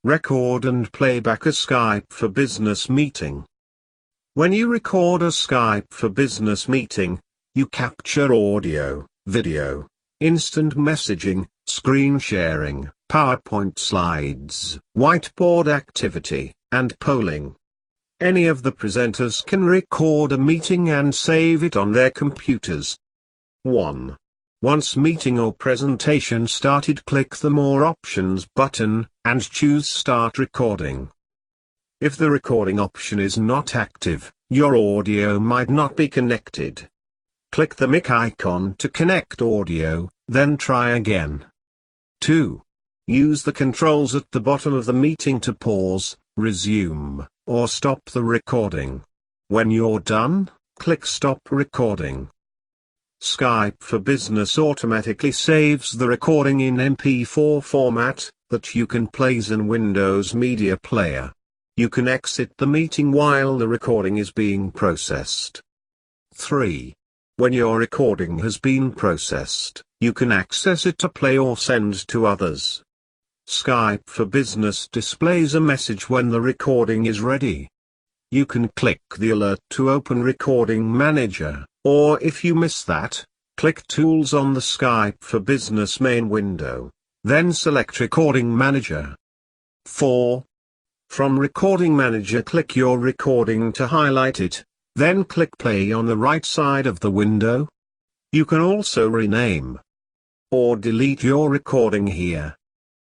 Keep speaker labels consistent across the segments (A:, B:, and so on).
A: Record and playback a Skype for Business meeting. When you record a Skype for Business meeting, you capture audio, video, instant messaging, screen sharing, PowerPoint slides, whiteboard activity, and polling. Any of the presenters can record a meeting and save it on their computers. 1. Once meeting or presentation started, click the More Options button, and choose Start Recording. If the recording option is not active, your audio might not be connected. Click the mic icon to connect audio, then try again. 2. Use the controls at the bottom of the meeting to pause, resume, or stop the recording. When you're done, click Stop Recording. Skype for Business automatically saves the recording in MP4 format, that you can place in Windows Media Player. You can exit the meeting while the recording is being processed. 3. When your recording has been processed, you can access it to play or send to others. Skype for Business displays a message when the recording is ready. You can click the alert to open Recording Manager, or if you miss that, click Tools on the Skype for Business main window, then select Recording Manager. 4. From Recording Manager, click your recording to highlight it, then click Play on the right side of the window. You can also rename or delete your recording here.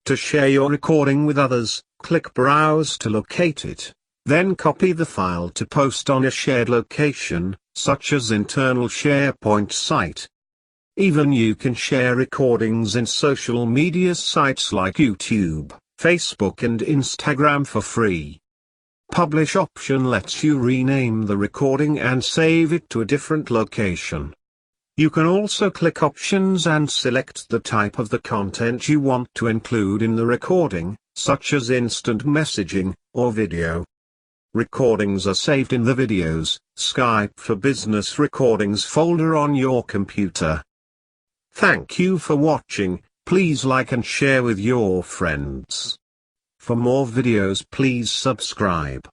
A: To share your recording with others, click Browse to locate it, then copy the file to post on a shared location, such as internal SharePoint site. Even you can share recordings in social media sites like YouTube, Facebook and Instagram for free. Publish option lets you rename the recording and save it to a different location. You can also click Options and select the type of the content you want to include in the recording, such as instant messaging, or video. Recordings are saved in the Videos, Skype for Business Recordings folder on your computer. Thank you for watching. Please like and share with your friends. For more videos, please subscribe.